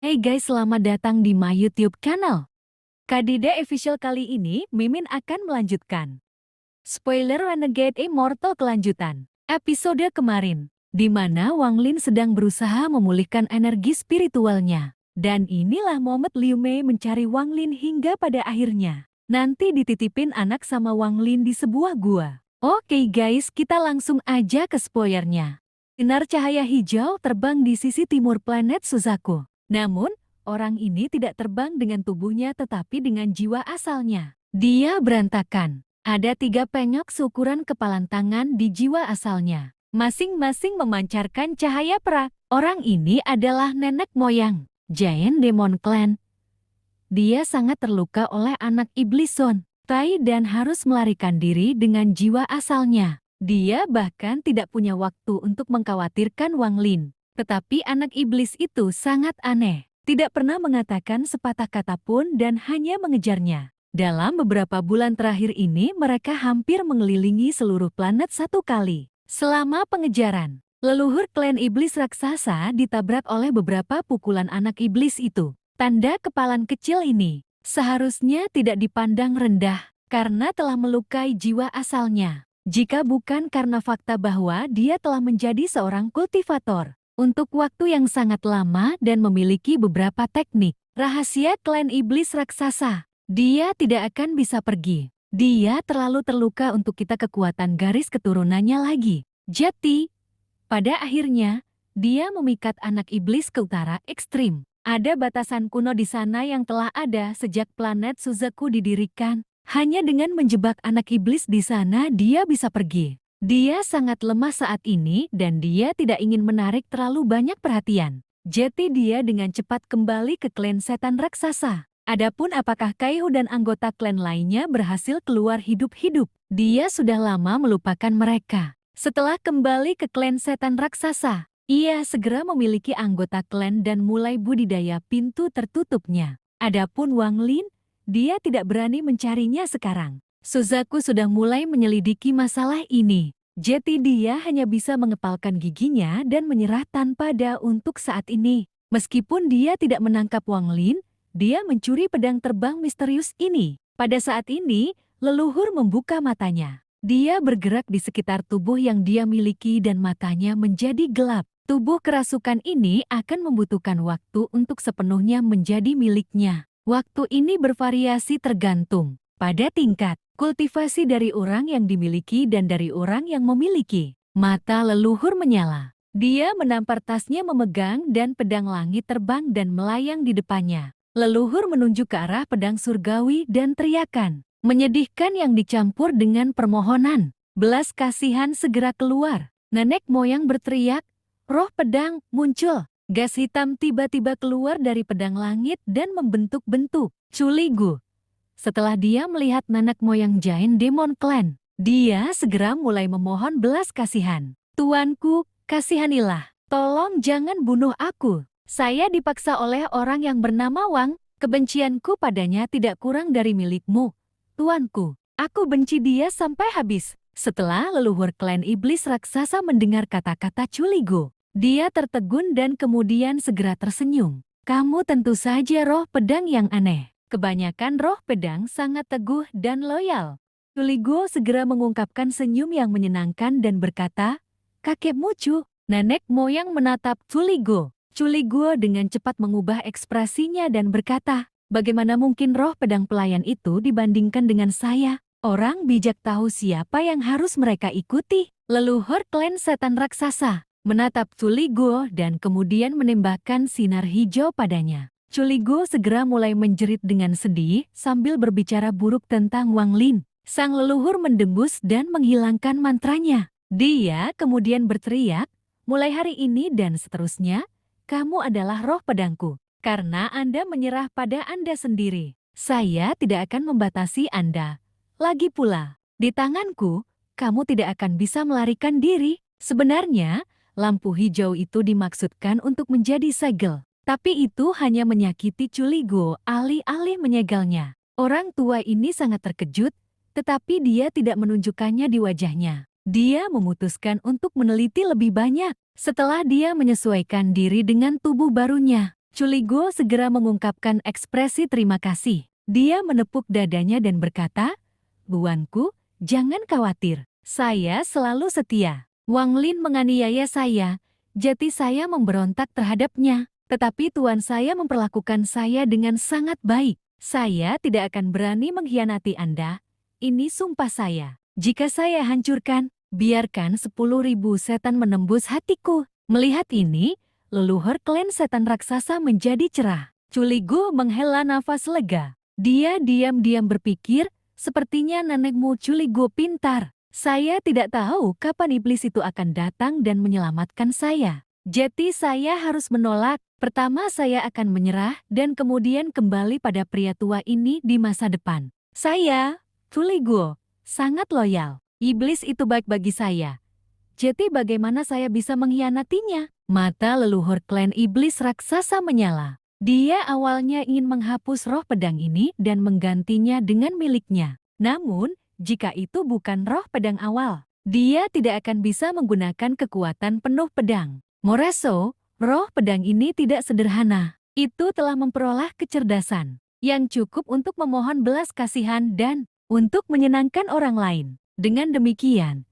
Hey guys, selamat datang di my YouTube channel. Kadida Official kali ini, Mimin akan melanjutkan spoiler Renegade Immortal kelanjutan episode kemarin, di mana Wang Lin sedang berusaha memulihkan energi spiritualnya. Dan inilah momen Liu Mei mencari Wang Lin hingga pada akhirnya nanti dititipin anak sama Wang Lin di sebuah gua. Oke guys, kita langsung aja ke spoilernya. Sinar cahaya hijau terbang di sisi timur planet Suzaku. Namun, orang ini tidak terbang dengan tubuhnya tetapi dengan jiwa asalnya. Dia berantakan. Ada 3 penyok seukuran kepalan tangan di jiwa asalnya. Masing-masing memancarkan cahaya perak. Orang ini adalah nenek moyang Giant Demon Clan. Dia sangat terluka oleh anak iblis Son Tai dan harus melarikan diri dengan jiwa asalnya. Dia bahkan tidak punya waktu untuk mengkhawatirkan Wang Lin. Tetapi anak iblis itu sangat aneh. Tidak pernah mengatakan sepatah kata pun dan hanya mengejarnya. Dalam beberapa bulan terakhir ini mereka hampir mengelilingi seluruh planet satu kali. Selama pengejaran, leluhur klan iblis raksasa ditabrak oleh beberapa pukulan anak iblis itu. Tanda kepalan kecil ini seharusnya tidak dipandang rendah karena telah melukai jiwa asalnya. Jika bukan karena fakta bahwa dia telah menjadi seorang kultivator untuk waktu yang sangat lama dan memiliki beberapa teknik rahasia klan iblis raksasa, dia tidak akan bisa pergi. Dia terlalu terluka untuk kita kekuatan garis keturunannya lagi. Jadi, pada akhirnya, dia memikat anak iblis ke utara ekstrim. Ada batasan kuno di sana yang telah ada sejak planet Suzaku didirikan. Hanya dengan menjebak anak iblis di sana dia bisa pergi. Dia sangat lemah saat ini dan dia tidak ingin menarik terlalu banyak perhatian. Jadi dia dengan cepat kembali ke klan setan raksasa. Adapun apakah Kaihu dan anggota klan lainnya berhasil keluar hidup-hidup, dia sudah lama melupakan mereka. Setelah kembali ke klan setan raksasa, ia segera memiliki anggota klan dan mulai budidaya pintu tertutupnya. Adapun Wang Lin, dia tidak berani mencarinya sekarang. Suzaku sudah mulai menyelidiki masalah ini. Jadi dia hanya bisa mengepalkan giginya dan menyerah tanpa daya untuk saat ini. Meskipun dia tidak menangkap Wang Lin, dia mencuri pedang terbang misterius ini. Pada saat ini, leluhur membuka matanya. Dia bergerak di sekitar tubuh yang dia miliki dan matanya menjadi gelap. Tubuh kerasukan ini akan membutuhkan waktu untuk sepenuhnya menjadi miliknya. Waktu ini bervariasi tergantung pada tingkat kultivasi dari orang yang dimiliki dan dari orang yang memiliki. Mata leluhur menyala. Dia menampar tasnya memegang dan pedang langit terbang dan melayang di depannya. Leluhur menunjuk ke arah pedang surgawi dan teriakan menyedihkan yang dicampur dengan permohonan. Belas kasihan segera keluar. Nenek moyang berteriak, roh pedang muncul. Gas hitam tiba-tiba keluar dari pedang langit dan membentuk-bentuk Culigu. Setelah dia melihat nenek moyang Giant Demon Clan, dia segera mulai memohon belas kasihan. Tuanku, kasihanilah. Tolong jangan bunuh aku. Saya dipaksa oleh orang yang bernama Wang. Kebencianku padanya tidak kurang dari milikmu. Tuanku, aku benci dia sampai habis. Setelah leluhur klan iblis raksasa mendengar kata-kata Culigu, dia tertegun dan kemudian segera tersenyum. Kamu tentu saja roh pedang yang aneh. Kebanyakan roh pedang sangat teguh dan loyal. Culigu segera mengungkapkan senyum yang menyenangkan dan berkata, kakekmu Cu. Nenek moyang menatap Culigu. Culigu dengan cepat mengubah ekspresinya dan berkata, bagaimana mungkin roh pedang pelayan itu dibandingkan dengan saya? Orang bijak tahu siapa yang harus mereka ikuti. Leluhur klan setan raksasa menatap Culigu dan kemudian menembakkan sinar hijau padanya. Culigu segera mulai menjerit dengan sedih sambil berbicara buruk tentang Wang Lin. Sang leluhur mendembus dan menghilangkan mantranya. Dia kemudian berteriak, mulai hari ini dan seterusnya, kamu adalah roh pedangku. Karena Anda menyerah pada Anda sendiri, saya tidak akan membatasi Anda. Lagi pula, di tanganku, kamu tidak akan bisa melarikan diri. Sebenarnya, lampu hijau itu dimaksudkan untuk menjadi segel. Tapi itu hanya menyakiti Culigu alih-alih menyegalnya. Orang tua ini sangat terkejut, tetapi dia tidak menunjukkannya di wajahnya. Dia memutuskan untuk meneliti lebih banyak. Setelah dia menyesuaikan diri dengan tubuh barunya, Culigo segera mengungkapkan ekspresi terima kasih. Dia menepuk dadanya dan berkata, "Tuanku, jangan khawatir. Saya selalu setia. Wang Lin menganiaya saya, jadi saya memberontak terhadapnya. Tetapi tuan saya memperlakukan saya dengan sangat baik. Saya tidak akan berani mengkhianati Anda. Ini sumpah saya. Jika saya hancurkan, biarkan 10.000 setan menembus hatiku." Melihat ini, leluhur klan setan raksasa menjadi cerah. Culigo menghela nafas lega. Dia diam-diam berpikir, sepertinya nenekmu Culigo pintar. Saya tidak tahu kapan iblis itu akan datang dan menyelamatkan saya. Jadi saya harus menolak. Pertama saya akan menyerah dan kemudian kembali pada pria tua ini di masa depan. Saya, Culigo, sangat loyal. Iblis itu baik bagi saya. Jadi bagaimana saya bisa mengkhianatinya? Mata leluhur klan iblis raksasa menyala. Dia awalnya ingin menghapus roh pedang ini dan menggantinya dengan miliknya. Namun, jika itu bukan roh pedang awal, dia tidak akan bisa menggunakan kekuatan penuh pedang. Moreso, roh pedang ini tidak sederhana. Itu telah memperoleh kecerdasan yang cukup untuk memohon belas kasihan dan untuk menyenangkan orang lain. Dengan demikian,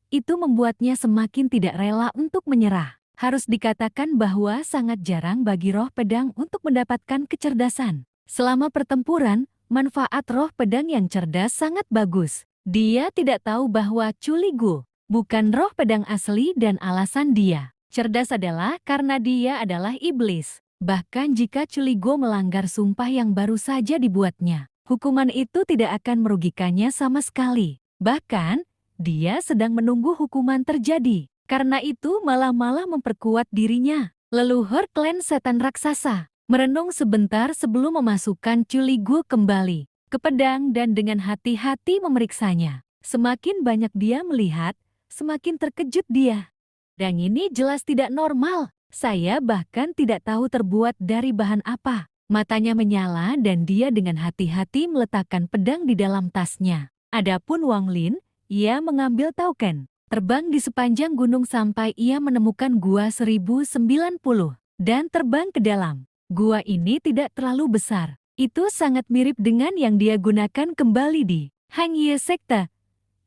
itu membuatnya semakin tidak rela untuk menyerah. Harus dikatakan bahwa sangat jarang bagi roh pedang untuk mendapatkan kecerdasan. Selama pertempuran, manfaat roh pedang yang cerdas sangat bagus. Dia tidak tahu bahwa Culigo bukan roh pedang asli dan alasan dia cerdas adalah karena dia adalah iblis. Bahkan jika Culigo melanggar sumpah yang baru saja dibuatnya, hukuman itu tidak akan merugikannya sama sekali. Bahkan, dia sedang menunggu hukuman terjadi. Karena itu malah memperkuat dirinya. Leluhur klan setan raksasa merenung sebentar sebelum memasukkan Culigo kembali ke pedang dan dengan hati-hati memeriksanya. Semakin banyak dia melihat, semakin terkejut dia. Dan ini jelas tidak normal. Saya bahkan tidak tahu terbuat dari bahan apa. Matanya menyala dan dia dengan hati-hati meletakkan pedang di dalam tasnya. Adapun Wang Lin, ia mengambil token terbang di sepanjang gunung sampai ia menemukan Gua 1090 dan terbang ke dalam. Gua ini tidak terlalu besar. Itu sangat mirip dengan yang dia gunakan kembali di Hangye Sekte.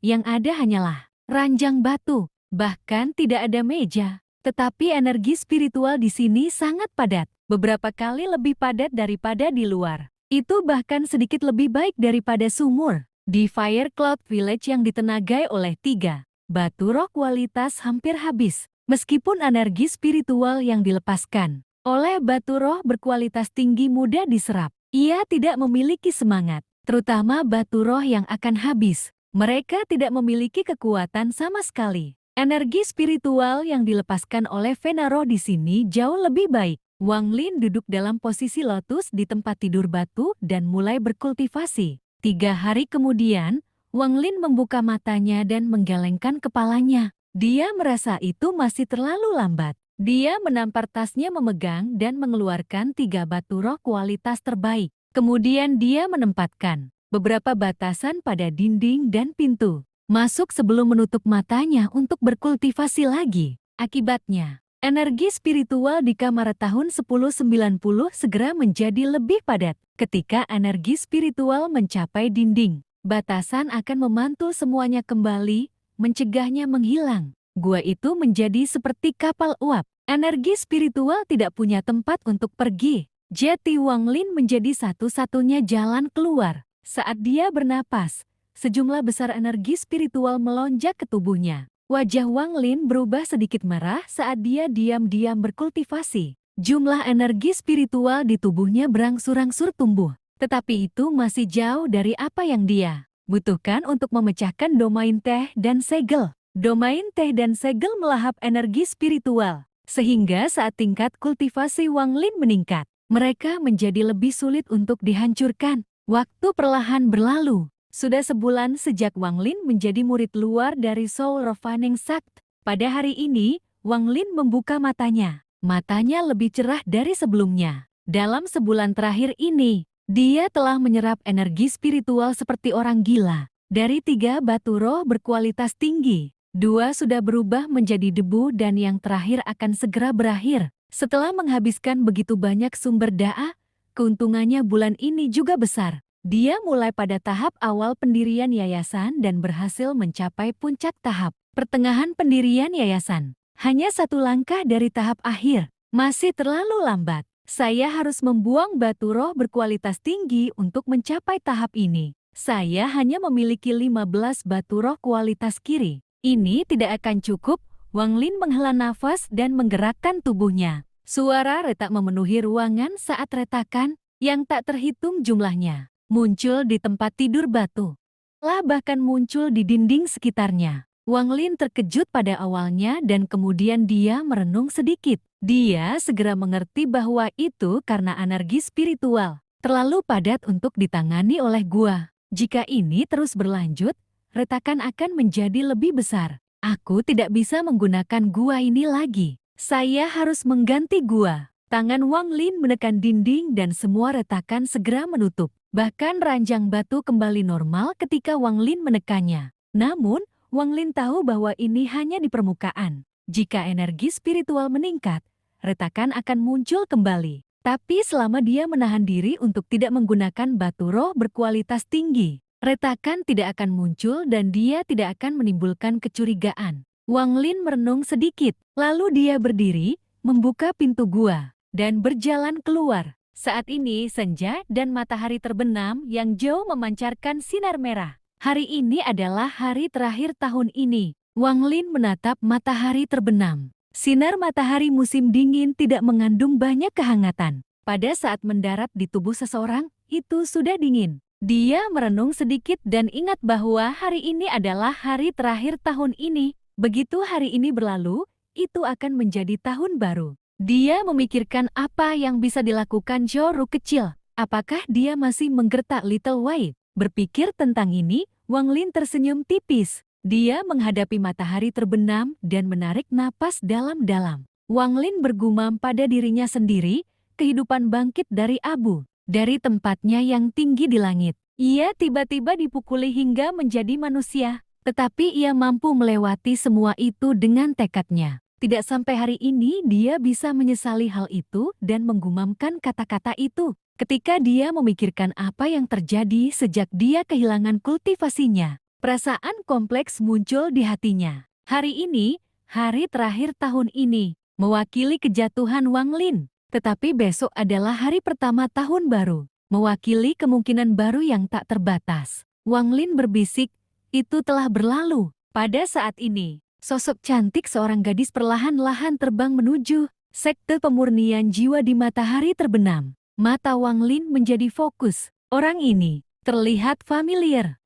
Yang ada hanyalah ranjang batu, bahkan tidak ada meja. Tetapi energi spiritual di sini sangat padat, beberapa kali lebih padat daripada di luar. Itu bahkan sedikit lebih baik daripada sumur di Fire Cloud Village yang ditenagai oleh 3 batu roh kualitas hampir habis. Meskipun energi spiritual yang dilepaskan oleh batu roh berkualitas tinggi mudah diserap, ia tidak memiliki semangat, terutama batu roh yang akan habis. Mereka tidak memiliki kekuatan sama sekali. Energi spiritual yang dilepaskan oleh Venaro di sini jauh lebih baik. Wang Lin duduk dalam posisi lotus di tempat tidur batu dan mulai berkultivasi. 3 hari kemudian, Wang Lin membuka matanya dan menggelengkan kepalanya. Dia merasa itu masih terlalu lambat. Dia menampar tasnya memegang dan mengeluarkan 3 batu roh kualitas terbaik. Kemudian dia menempatkan beberapa batasan pada dinding dan pintu. Masuk sebelum menutup matanya untuk berkultivasi lagi. Akibatnya, energi spiritual di kamar tahun 1090 segera menjadi lebih padat. Ketika energi spiritual mencapai dinding, batasan akan memantul semuanya kembali, mencegahnya menghilang. Gua itu menjadi seperti kapal uap. Energi spiritual tidak punya tempat untuk pergi. Jadi Wang Lin menjadi satu-satunya jalan keluar. Saat dia bernapas, sejumlah besar energi spiritual melonjak ke tubuhnya. Wajah Wang Lin berubah sedikit merah saat dia diam-diam berkultivasi. Jumlah energi spiritual di tubuhnya berangsur-angsur tumbuh. Tetapi itu masih jauh dari apa yang dia butuhkan untuk memecahkan domain teh dan segel. Domain teh dan segel melahap energi spiritual, sehingga saat tingkat kultivasi Wang Lin meningkat, mereka menjadi lebih sulit untuk dihancurkan. Waktu perlahan berlalu. Sudah sebulan sejak Wang Lin menjadi murid luar dari Soul Refining Sect. Pada hari ini, Wang Lin membuka matanya. Matanya lebih cerah dari sebelumnya. Dalam sebulan terakhir ini, dia telah menyerap energi spiritual seperti orang gila. Dari 3 batu roh berkualitas tinggi, 2 sudah berubah menjadi debu dan yang terakhir akan segera berakhir. Setelah menghabiskan begitu banyak sumber daya, keuntungannya bulan ini juga besar. Dia mulai pada tahap awal pendirian yayasan dan berhasil mencapai puncak tahap pertengahan pendirian yayasan. Hanya satu langkah dari tahap akhir. Masih terlalu lambat. Saya harus membuang batu roh berkualitas tinggi untuk mencapai tahap ini. Saya hanya memiliki 15 batu roh kualitas kiri. Ini tidak akan cukup. Wang Lin menghela nafas dan menggerakkan tubuhnya. Suara retak memenuhi ruangan saat retakan yang tak terhitung jumlahnya muncul di tempat tidur batu. Bahkan muncul di dinding sekitarnya. Wang Lin terkejut pada awalnya dan kemudian dia merenung sedikit. Dia segera mengerti bahwa itu karena energi spiritual terlalu padat untuk ditangani oleh gua. Jika ini terus berlanjut, retakan akan menjadi lebih besar. Aku tidak bisa menggunakan gua ini lagi. Saya harus mengganti gua. Tangan Wang Lin menekan dinding dan semua retakan segera menutup. Bahkan ranjang batu kembali normal ketika Wang Lin menekannya. Namun, Wang Lin tahu bahwa ini hanya di permukaan. Jika energi spiritual meningkat, retakan akan muncul kembali. Tapi selama dia menahan diri untuk tidak menggunakan batu roh berkualitas tinggi, retakan tidak akan muncul dan dia tidak akan menimbulkan kecurigaan. Wang Lin merenung sedikit, lalu dia berdiri, membuka pintu gua, dan berjalan keluar. Saat ini senja dan matahari terbenam yang jauh memancarkan sinar merah. Hari ini adalah hari terakhir tahun ini. Wang Lin menatap matahari terbenam. Sinar matahari musim dingin tidak mengandung banyak kehangatan. Pada saat mendarat di tubuh seseorang, itu sudah dingin. Dia merenung sedikit dan ingat bahwa hari ini adalah hari terakhir tahun ini. Begitu hari ini berlalu, itu akan menjadi tahun baru. Dia memikirkan apa yang bisa dilakukan Zhou kecil. Apakah dia masih menggertak Little White? Berpikir tentang ini, Wang Lin tersenyum tipis. Dia menghadapi matahari terbenam dan menarik napas dalam-dalam. Wang Lin bergumam pada dirinya sendiri, kehidupan bangkit dari abu, dari tempatnya yang tinggi di langit. Ia tiba-tiba dipukuli hingga menjadi manusia, tetapi ia mampu melewati semua itu dengan tekadnya. Tidak sampai hari ini dia bisa menyesali hal itu dan menggumamkan kata-kata itu. Ketika dia memikirkan apa yang terjadi sejak dia kehilangan kultivasinya, perasaan kompleks muncul di hatinya. Hari ini, hari terakhir tahun ini, mewakili kejatuhan Wang Lin. Tetapi besok adalah hari pertama tahun baru, mewakili kemungkinan baru yang tak terbatas. Wang Lin berbisik, itu telah berlalu. Pada saat ini, sosok cantik seorang gadis perlahan-lahan terbang menuju sekte pemurnian jiwa di matahari terbenam. Mata Wang Lin menjadi fokus. Orang ini terlihat familiar.